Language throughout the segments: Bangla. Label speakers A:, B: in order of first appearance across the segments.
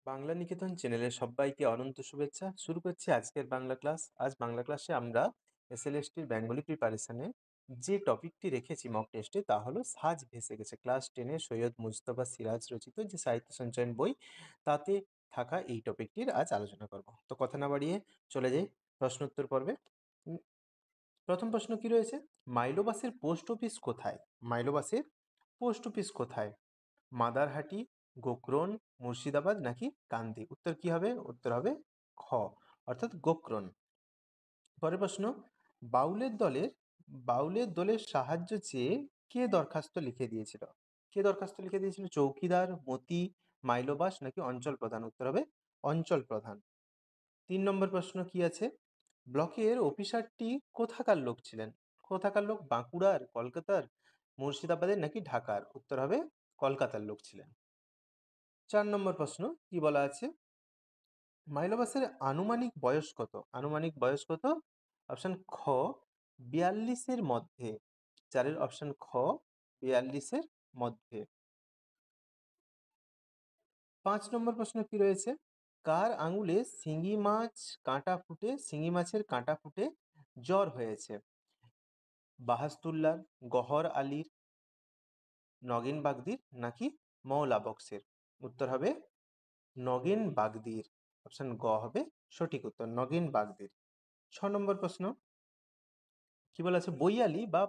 A: বাংলা নিকেতন চ্যানেলে সবাইকে অনন্ত শুভেচ্ছা। শুরু করছি আজকের বাংলা ক্লাস। আজ বাংলা ক্লাসে আমরা এসএলএসটির বেঙ্গলি প্রিপারেশনে যে টপিকটি রেখেছি মক টেস্টে তা হলো সাজ ভেসে গেছে। ক্লাস 10 এ সৈয়দ মুজতবা সিরাজ রচিত যে সাহিত্য সঞ্চয়ন বই, তাতে থাকা এই টপিকটির আজ আলোচনা করব। তো কথা না বাড়িয়ে চলে যাই প্রশ্নোত্তর পর্বে। উম, প্রথম প্রশ্ন কি রয়েছে? মাইলোবাসের পোস্ট অফিস কোথায়? মাইলোবাসের পোস্ট অফিস কোথায়? মাদারহাটি, গোকরণ, মুর্শিদাবাদ নাকি কান্দি? উত্তর কি হবে? উত্তর হবে খ, অর্থাৎ গোকরণ। পরের প্রশ্ন, বাউলের দলের বাউলের দলের সাহায্য চেয়ে কে দরখাস্ত লিখে দিয়েছিল? কে দরখাস্ত লিখে দিয়েছিল? চৌকিদার, মতি, মাইলোবাস নাকি অঞ্চল প্রধান? উত্তর হবে অঞ্চল প্রধান। 3 নম্বর প্রশ্ন কি আছে? ব্লকের অফিসারটি কোথাকার লোক ছিলেন? কোথাকার লোক? বাঁকুড়ার, কলকাতার, মুর্শিদাবাদের নাকি ঢাকার? উত্তর হবে কলকাতার লোক ছিলেন। 4 নম্বর প্রশ্ন কি বলা আছে? মাইলোবাসের আনুমানিক বয়স কত? আনুমানিক বয়স কত? অপশন খ 42-এর মধ্যে। 4-এর অপশন খ 42-এর মধ্যে। 5 নম্বর প্রশ্ন কি রয়েছে? কার আঙুলে শিঙি মাছের কাঁটা ফুটে জ্বর হয়েছে? বাহাস্তুল্লার, গহর আলীর, নগেন বাগদির নাকি মৌলা বক্সের? উত্তর হবে নগেন বাগদির। অপশন গ হবে সঠিক উত্তর, নগেন বাগদির। 6 নম্বর প্রশ্ন কি বলা আছে? বইয়ালি বা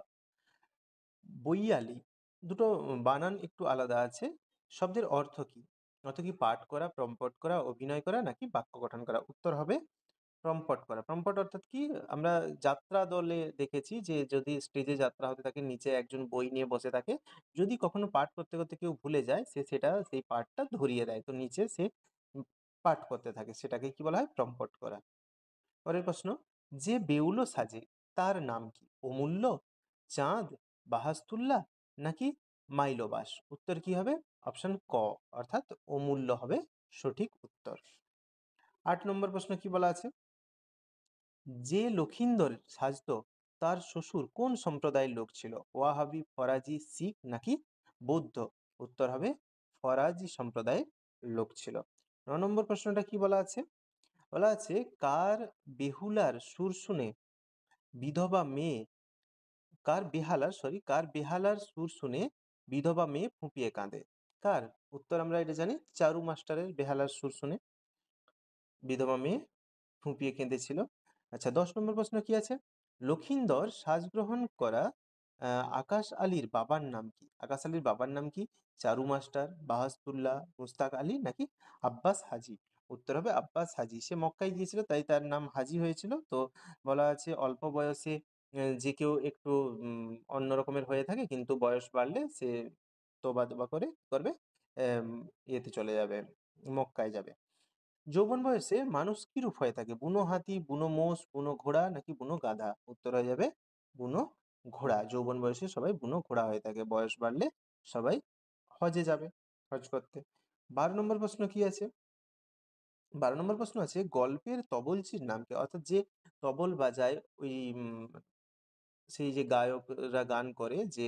A: বইয়ালি দুটো বানান একটু আলাদা আছে। শব্দের অর্থ কি? অর্থ কি পাঠ করা, প্রম্পট করা, অভিনয় করা নাকি বাক্য গঠন করা? উত্তর হবে প্রম্পট করা। প্রম্পট অর্থাৎ কি? আমরা যাত্রা দলে দেখেছি যে যদি স্টেজে যাত্রা হতে থাকে, নিচে একজন বই নিয়ে বসে থাকে, যদি কখনো পাঠ করতে করতে কেউ ভুলে যায়, সে সেই পাঠটা ধরিয়ে দেয়, তো নিচে সে উম, পাঠ করতে থাকে, সেটাকে কি বলা হয়? প্রম্পট করা। পরের প্রশ্ন, যে বেউলো সাজে তার নাম কি? অমূল্য, চাঁদ, বাহাস্তুল্লাহ নাকি মাইলোবাস? উত্তর কি হবে? অপশন ক, অর্থাৎ অমূল্য হবে সঠিক উত্তর। 8 নম্বর প্রশ্ন কি বলা আছে? যে লক্ষিন্দর সাজতো তার শ্বশুর কোন সম্প্রদায়ের লোক ছিল? ওয়াহাবি, ফরাজি, শিখ নাকি বৌদ্ধ? উত্তর হবে ফরাজি সম্প্রদায়ের লোক ছিল। 9 নম্বর প্রশ্নটা কি বলা আছে? বলা আছে কার বেহুলার সুর শুনে বিধবা মেয়ে কার বেহালার সুর শুনে বিধবা মেয়ে ফুঁপিয়ে কাঁদে? কার? উত্তর আমরা এটা জানি, চারু মাস্টারের বেহালার সুর শুনে বিধবা মেয়ে ফুঁপিয়ে কেঁদেছিল। আচ্ছা, 10 নম্বর প্রশ্ন কি আছে? লক্ষিন্দর সাজগ্রহণ করা আকাশ আলীর বাবার নাম কি? আকাশ আলীর বাবার নাম কি? চারু মাস্টার, বাহাস্তুল্লাহ, মুস্তাক আলী নাকি আব্বাস হাজি? উত্তর হবে আব্বাস হাজি। সে মক্কায় গিয়েছিল তাই তার নাম হাজি হয়েছিল। তো বলা আছে অল্প বয়সে যে কেউ একটু অন্য রকমের হয়ে থাকে, কিন্তু বয়স বাড়লে সে তোবা করে কি করবে, আম, ইয়েতে চলে যাবে, মক্কায় যাবে। যৌবন বয়সে মানুষ কিরূপ হয়ে থাকে? বুনো হাতি, বুনো মোষ, বুনো ঘোড়া নাকি বুনো গাধা? উত্তর হয়ে যাবে বুনো ঘোড়া। যৌবন বয়সে সবাই বুনো ঘোড়া হয়ে থাকে, বয়স বাড়লে সবাই হজে যাবে, হজ করতে। 12 নম্বর প্রশ্ন কি আছে? 12 নম্বর প্রশ্ন আছে গল্পের তবলচির নাম কি? অর্থাৎ যে তবল বাজায়, ওই সেই যে গায়করা গান করে, যে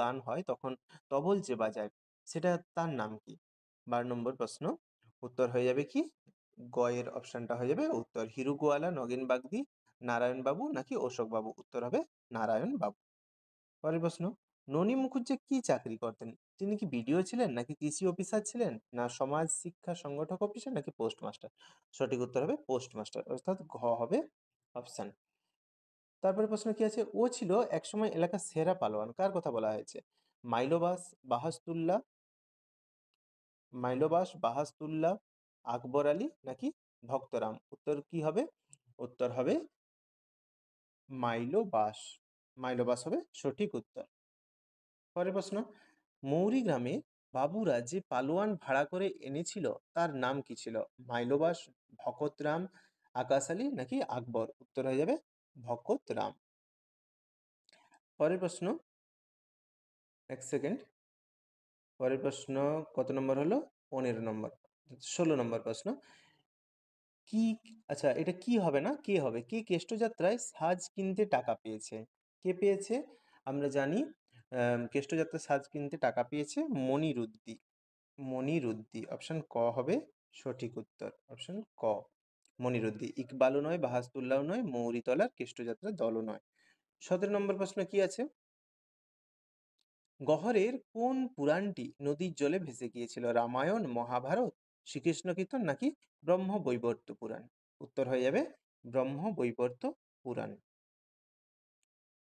A: গান হয় তখন তবল যে বাজায়, সেটা তার নাম কি? 12 নম্বর প্রশ্ন। উত্তর হয়ে যাবে কি? গ এর অপশনটা হয়ে যাবে উত্তর। হিরু গোয়ালা, নগেন বাগদি, নারায়ণ বাবু নাকি অশোক বাবু? উত্তর হবে নারায়ণ বাবু। পরের প্রশ্ন, ননী মুখুজ্জে কি চাকরি করতেন? তিনি কি বিডিও ছিলেন নাকি কৃষি অফিসার ছিলেন, না সমাজ শিক্ষা সংগঠক অফিসার নাকি পোস্টমাস্টার? সঠিক উত্তর হবে পোস্টমাস্টার, অর্থাৎ ঘ হবে অপশন। তারপরে প্রশ্ন কি আছে? ও ছিল একসময় এলাকার সেরা পালোয়ান, কার কথা বলা হয়েছে? মাইলোবাস, বাহাস্তুল্লাহ, বাহাস্তুল্লাহ, আকবর আলী নাকি ভক্তরাম? উত্তর কি হবে? উত্তর হবে মাইলোবাস। মাইলোবাস হবে সঠিক উত্তর। পরের প্রশ্ন, মৌরি গ্রামে বাবুরা যে পালোয়ান ভাড়া করে এনেছিল তার নাম কি ছিল? মাইলোবাস, ভকতরাম, আকাশ আলী নাকি আকবর? উত্তর হয়ে যাবে ভকতরাম। পরের প্রশ্ন, এক সেকেন্ড। পরের প্রশ্ন কত নম্বর হলো? 15 নম্বর। 16 নম্বর প্রশ্ন কি? আচ্ছা, এটা কি হবে না কে হবে? কে কেষ্টযাত্রায় সাজ কিনতে টাকা পেয়েছে? কে পেয়েছে? আমরা জানি কেষ্টযাত্রায় সাজ কিনতে টাকা পেয়েছে মনিরুদ্দি। মনিরুদ্দি, অপশন ক হবে সঠিক উত্তর অপশন ক মনিরুদ্দি। ইকবালও নয়, বাহাস্তুল্লাহ নয়, মৌরিতলার কেষ্টযাত্রা দলও নয়। 17 নম্বর প্রশ্ন কি আছে? গহ্বরের কোন পুরাণটি নদীর জলে ভেসে গিয়েছিল? রামায়ণ, মহাভারত, শ্রীকৃষ্ণ কীর্তন নাকি ব্রহ্মবৈবর্ত পুরাণ? উত্তর হয়ে যাবে ব্রহ্মবৈবর্ত পুরাণ।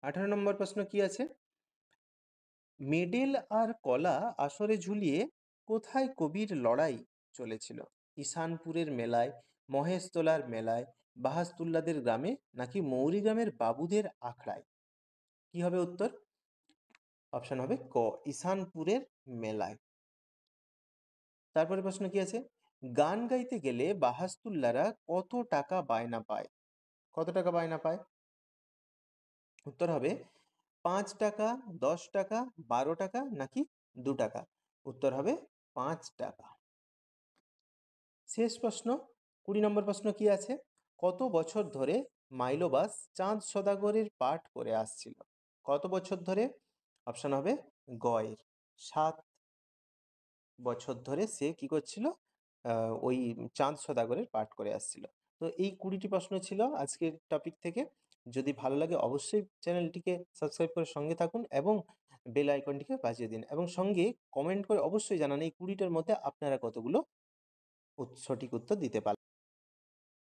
A: 18 নম্বর প্রশ্ন কি আছে? মেডেল আর কলা আসরে ঝুলিয়ে কোথায় কবির লড়াই চলেছিল? ঈশানপুরের মেলায়, মহেশতলার মেলায়, বাহাস্তুল্লাদের গ্রামে নাকি মৌরিগ্রামের বাবুদের আখড়ায়? কি হবে উত্তর? অপশন হবে ক ঈশানপুরের মেলায়। তারপরে প্রশ্ন কি আছে? গান গাইতে গেলে বাহাস্তুল্লারা কত টাকা বায়না পায়? কত টাকা বায়না পায়? উত্তর হবে 5 টাকা, 10 টাকা, 12 টাকা নাকি 2 টাকা? উত্তর হবে 5 টাকা। শেষ প্রশ্ন 20 নম্বর প্রশ্ন কি আছে? কত বছর ধরে মাইলোবাস চাঁদ সদাগরের পাঠ করে আসছিল? কত বছর ধরে? অপশন হবে গ এর 7 বছর ধরে সে কি করছিল? ওই চাঁদ সদাগরের পাঠ করে আসছিল। তো এই 20টি প্রশ্ন ছিল আজকের টপিক থেকে। যদি ভালো লাগে অবশ্যই চ্যানেলটিকে সাবস্ক্রাইব করে সঙ্গে থাকুন এবং বেল আইকনটিকে বাজিয়ে দিন এবং সঙ্গে কমেন্ট করে অবশ্যই জানান এই 20টার মধ্যে আপনারা কতগুলো সঠিক উত্তর দিতে পারলেন।